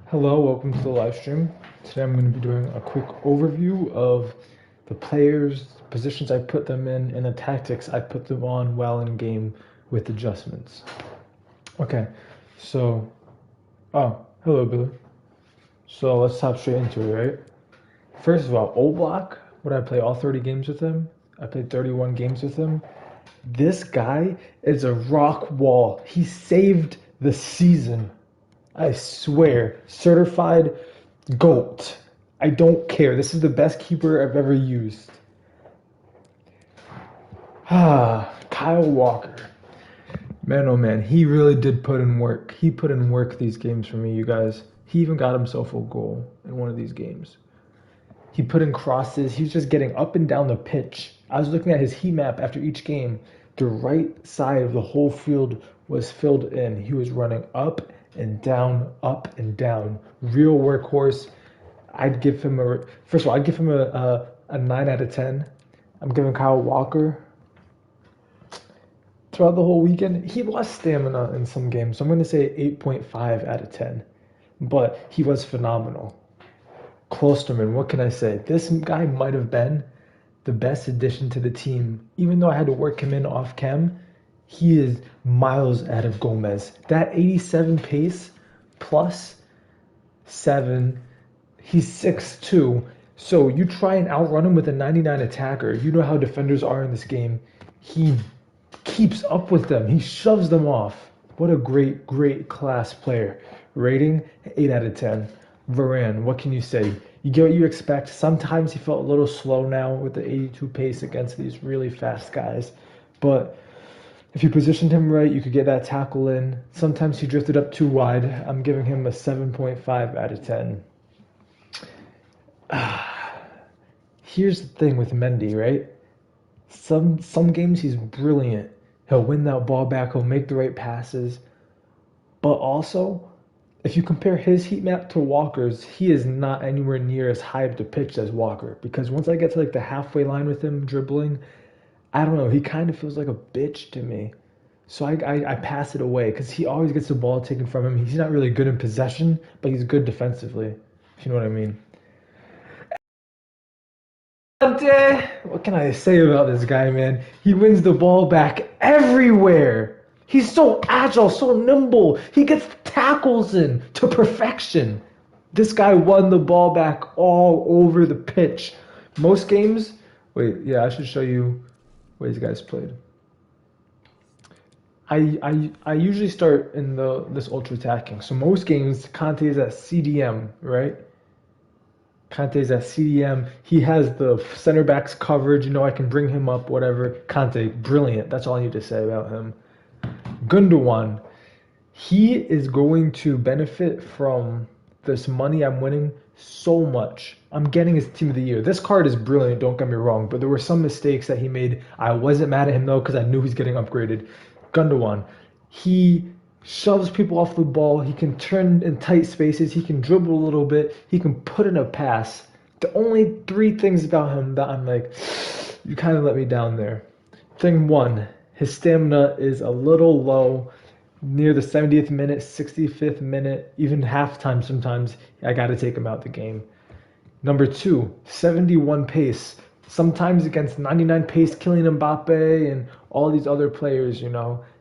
Hello, welcome to the live stream. Today I'm going to be doing a quick overview of the players, positions I put them in, and the tactics I put them on while in game with adjustments. Okay, so, hello, Billy. So let's hop straight into it, right? First of all, Oblak, would I play all 30 games with him? I played 31 games with him. This guy is a rock wall. He saved the season. I swear, certified GOAT. I don't care. This is the best keeper I've ever used. Kyle Walker. Man, oh man, he really did put in work. He put in work these games for me, you guys. He even got himself a goal in one of these games. He put in crosses. He was just getting up and down the pitch. I was looking at his heat map after each game. The right side of the whole field was filled in. He was running up and down, up and down. Real workhorse. I'd give him first of all, I'd give him a 9 out of 10. I'm giving Kyle Walker throughout the whole weekend. He lost stamina in some games, so I'm going to say 8.5 out of 10. But he was phenomenal. Klosterman, what can I say? This guy might have been the best addition to the team. Even though I had to work him in off chem, he is miles ahead of Gomez. That 87 pace plus 7, he's 6'2". So you try and outrun him with a 99 attacker. You know how defenders are in this game. He keeps up with them. He shoves them off. What a great, great class player. Rating 8 out of 10. Varane, what can you say? You get what you expect. Sometimes he felt a little slow now with the 82 pace against these really fast guys. But if you positioned him right, you could get that tackle in. Sometimes he drifted up too wide. I'm giving him a 7.5 out of 10. Here's the thing with Mendy, right? Some games he's brilliant. He'll win that ball back. He'll make the right passes. But also, if you compare his heat map to Walker's, he is not anywhere near as high up the pitch as Walker. Because once I get to like the halfway line with him dribbling, I don't know. He kind of feels like a bitch to me. So I pass it away because he always gets the ball taken from him. He's not really good in possession, but he's good defensively, if you know what I mean. What can I say about this guy, man? He wins the ball back everywhere. He's so agile, so nimble. He gets tackles in to perfection. This guy won the ball back all over the pitch. Most games, wait, yeah, I should show you where these guys played. I usually start in this ultra attacking. So most games, Conte is at CDM, right? Conte's at CDM. He has the center backs coverage. You know, I can bring him up, whatever. Conte, brilliant. That's all I need to say about him. Gundogan, he is going to benefit from this money I'm winning so much. I'm getting his team of the year. This card is brilliant, don't get me wrong, but there were some mistakes that he made. I wasn't mad at him though because I knew he's getting upgraded. Gundogan, he shoves people off the ball. He can turn in tight spaces. He can dribble a little bit. He can put in a pass. The only three things about him that I'm like, you kind of let me down there. Thing one, his stamina is a little low near the 70th minute, 65th minute, even halftime sometimes. I got to take him out the game. Number two, 71 pace. Sometimes against 99 pace, Kylian Mbappe and all these other players,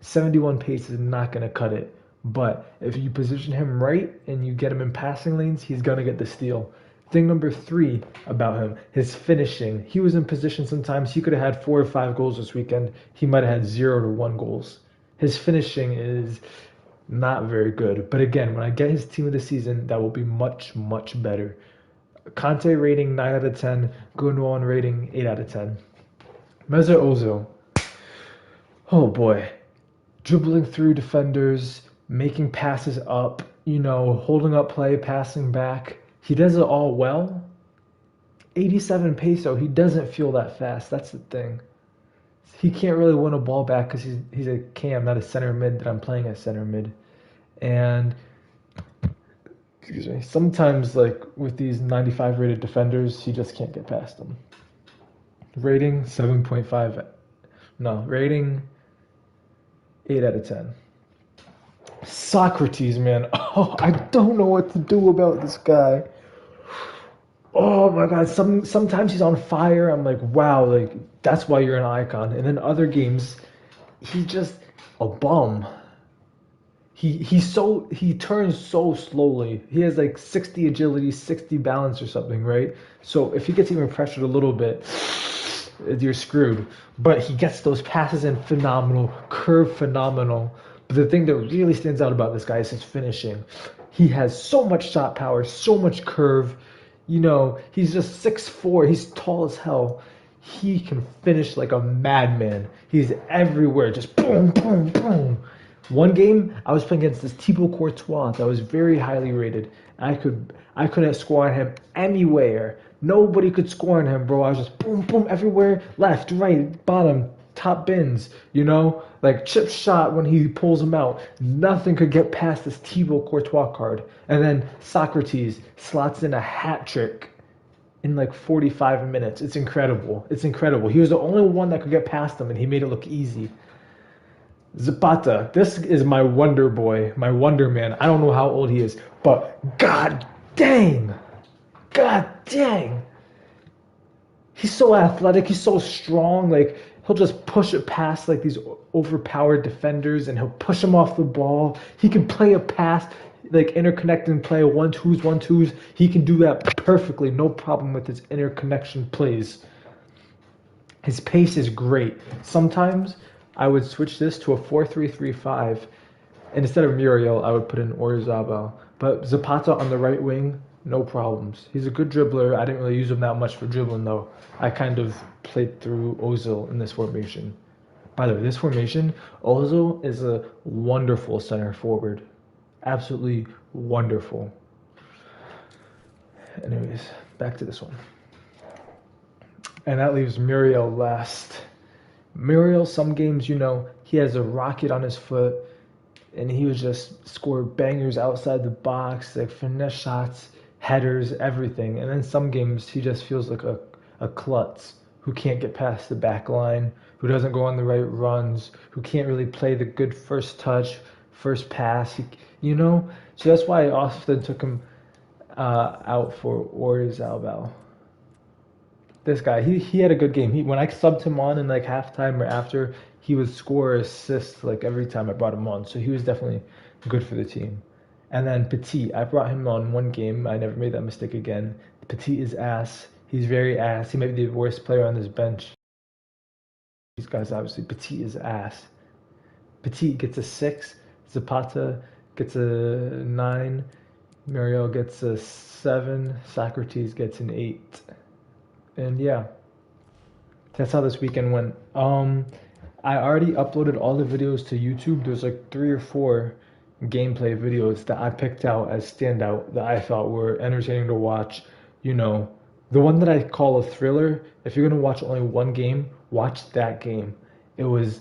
71 pace is not going to cut it. But if you position him right and you get him in passing lanes, he's going to get the steal. Thing number three about him, his finishing. He was in position sometimes. He could have had 4 or 5 goals this weekend. He might have had 0 to 1 goals. His finishing is not very good. But again, when I get his team of the season, that will be much, much better. Conte rating 9 out of 10. Gundogan rating 8 out of 10. Mesut Ozil. Oh boy. Dribbling through defenders, making passes up, holding up play, passing back. He does it all well. 87 peso, he doesn't feel that fast. That's the thing. He can't really win a ball back because he's a cam, not a center mid that I'm playing at center mid. And excuse me, sometimes like with these 95 rated defenders, he just can't get past them. Rating 7.5. No, rating 8 out of 10. Socrates, man. Oh, I don't know what to do about this guy. Oh my God. Sometimes he's on fire. I'm like, wow, like that's why you're an icon. And then other games, he's just a bum. He turns so slowly. He has like 60 agility, 60 balance or something, right? So if he gets even pressured a little bit, you're screwed. But he gets those passes in phenomenal, curve phenomenal. But the thing that really stands out about this guy is his finishing. He has so much shot power, so much curve. He's just 6'4". He's tall as hell. He can finish like a madman. He's everywhere, just boom, boom, boom. One game, I was playing against this Thibaut Courtois that was very highly rated. I couldn't score on him anywhere. Nobody could score on him, bro. I was just boom, boom, everywhere, left, right, bottom, top bins. Like chip shot when he pulls him out. Nothing could get past this Thibaut Courtois card. And then Socrates slots in a hat trick in like 45 minutes. It's incredible. It's incredible. He was the only one that could get past him, and he made it look easy. Zapata, this is my wonder boy, my wonder man. I don't know how old he is, but dang, god dang, he's so athletic, he's so strong. Like he'll just push it past like these overpowered defenders, and he'll push them off the ball. He can play a pass, like interconnect and play one twos. He can do that perfectly, no problem with his interconnection plays. His pace is great. Sometimes I would switch this to a 4-3-3-5, and instead of Muriel, I would put in Orzabal. But Zapata on the right wing, no problems. He's a good dribbler. I didn't really use him that much for dribbling, though. I kind of played through Ozil in this formation. By the way, this formation, Ozil is a wonderful center forward. Absolutely wonderful. Anyways, back to this one. And that leaves Muriel last. Muriel, some games, he has a rocket on his foot, and he would just score bangers outside the box, like finesse shots, headers, everything. And then some games, he just feels like a klutz who can't get past the back line, who doesn't go on the right runs, who can't really play the good first touch, first pass, So that's why I often took him out for Orizabal. This guy, he had a good game. When I subbed him on in like halftime or after, he would score assists like every time I brought him on. So he was definitely good for the team. And then Petit, I brought him on one game. I never made that mistake again. Petit is ass. He's very ass. He might be the worst player on this bench. These guys, obviously, Petit is ass. Petit gets a 6. Zapata gets a 9. Muriel gets a 7. Socrates gets an 8. And yeah, that's how this weekend went. I already uploaded all the videos to YouTube. There's like 3 or 4 gameplay videos that I picked out as standout that I thought were entertaining to watch. The one that I call a thriller. If you're gonna watch only one game, watch that game. I was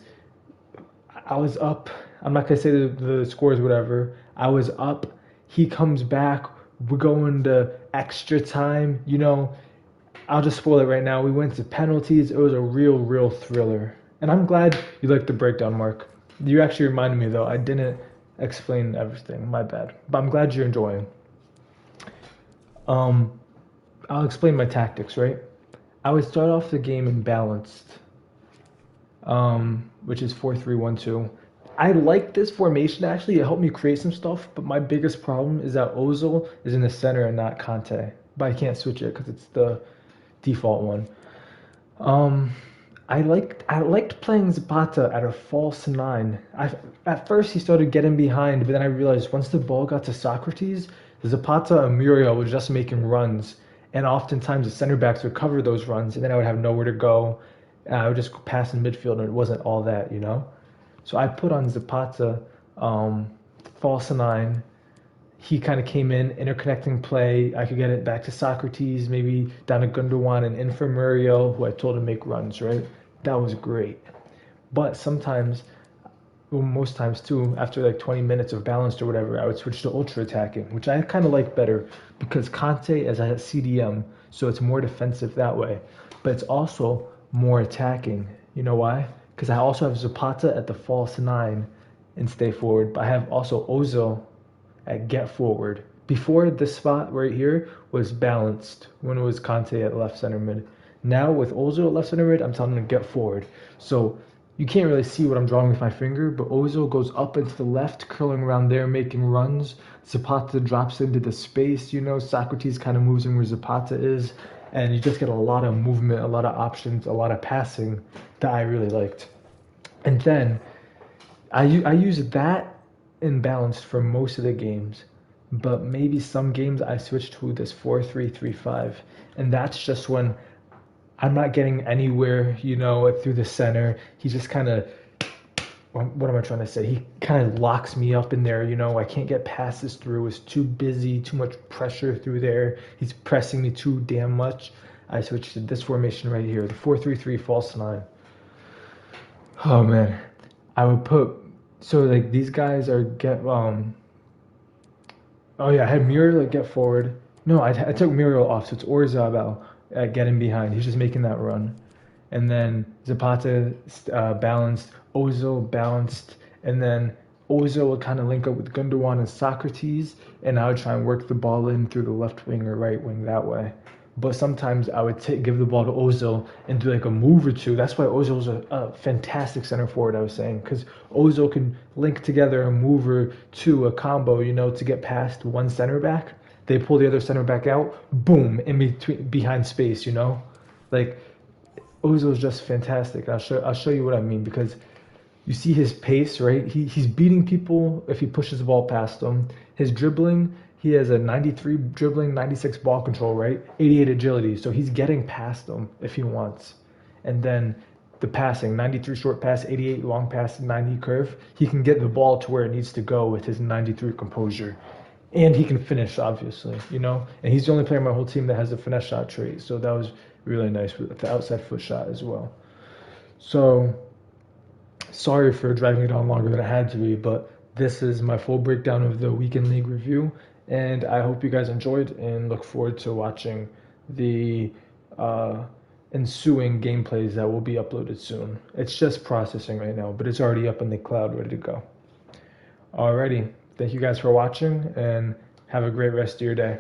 up. I'm not gonna say the scores, whatever. I was up. He comes back. We're going to extra time. I'll just spoil it right now. We went to penalties. It was a real thriller. And I'm glad you liked the breakdown, Mark. You actually reminded me, though. I didn't explain everything. My bad. But I'm glad you're enjoying. I'll explain my tactics, right? I would start off the game in balanced, which is 4-3-1-2. I like this formation, actually. It helped me create some stuff. But my biggest problem is that Ozil is in the center and not Kante. But I can't switch it because it's the default one. I liked playing Zapata at a false 9. At first he started getting behind, but then I realized once the ball got to Socrates, Zapata and Muriel were just making runs, and oftentimes the center backs would cover those runs, and then I would have nowhere to go. And I would just pass in midfield, and it wasn't all that. So I put on Zapata, false 9. He kind of came in, interconnecting play. I could get it back to Socrates, maybe down to Gundogan and in for Muriel, who I told him to make runs, right? That was great. But sometimes, well, most times too, after like 20 minutes of balanced or whatever, I would switch to ultra attacking, which I kind of like better because Kante is a CDM, so it's more defensive that way. But it's also more attacking. You know why? Because I also have Zapata at the false 9, and stay forward. But I have also Ozil at get forward. Before this spot right here was balanced when it was Conte at left center mid. Now with Ozil at left center mid, I'm telling him to get forward. So you can't really see what I'm drawing with my finger, but Ozil goes up into the left, curling around there, making runs. Zapata drops into the space, Socrates kind of moves in where Zapata is, and you just get a lot of movement, a lot of options, a lot of passing that I really liked. And then I use that imbalanced for most of the games, but maybe some games I switch to this 4-3-3-5, and that's just when I'm not getting anywhere, through the center. He just kind of, what am I trying to say? He kind of locks me up in there, I can't get passes through. It's too busy, too much pressure through there. He's pressing me too damn much. I switched to this formation right here, the 4-3-3 false nine. Oh man, I would put so like these guys are get oh yeah, I had Muriel get forward. No, I took Muriel off, so it's Orzabal getting behind. He's just making that run, and then Zapata balanced, Ozil balanced, and then Ozil would kind of link up with Gundogan and Socrates, and I would try and work the ball in through the left wing or right wing that way. But sometimes I would give the ball to Ozil and do like a move or two. That's why Ozil's a fantastic center forward, I was saying, because Ozil can link together a move or two, a combo, to get past one center back. They pull the other center back out, boom, in between, behind space, like Ozil's just fantastic. I'll show you what I mean, because you see his pace, right? He's beating people if he pushes the ball past them. His dribbling, he has a 93 dribbling, 96 ball control, right? 88 agility. So he's getting past them if he wants. And then the passing, 93 short pass, 88 long pass, 90 curve. He can get the ball to where it needs to go with his 93 composure. And he can finish, obviously, And he's the only player on my whole team that has a finesse shot trait. So that was really nice with the outside foot shot as well. So sorry for dragging it on longer than it had to be, but this is my full breakdown of the weekend league review, and I hope you guys enjoyed and look forward to watching the ensuing gameplays that will be uploaded soon. It's just processing right now, but it's already up in the cloud ready to go. Alrighty, thank you guys for watching, and have a great rest of your day.